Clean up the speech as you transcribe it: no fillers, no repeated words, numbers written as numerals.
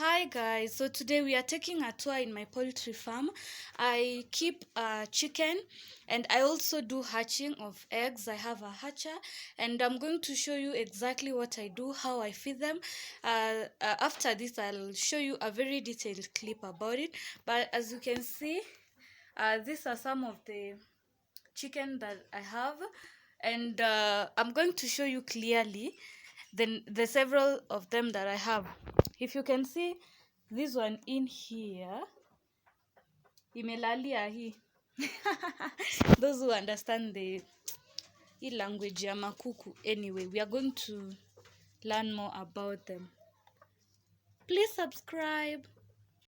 Hi guys, so today we are taking a tour in my poultry farm. I keep chicken and I also do hatching of eggs. I have a hatcher and I'm going to show you exactly what I do, how I feed them. After this, I'll show you a very detailed clip about it. But as you can see, these are some of the chicken that I have, and I'm going to show you clearly the several of them that I have. If you can see this one in here, imelalia hii. Those who understand the language ya makuku. Anyway, we are going to learn more about them. Please subscribe.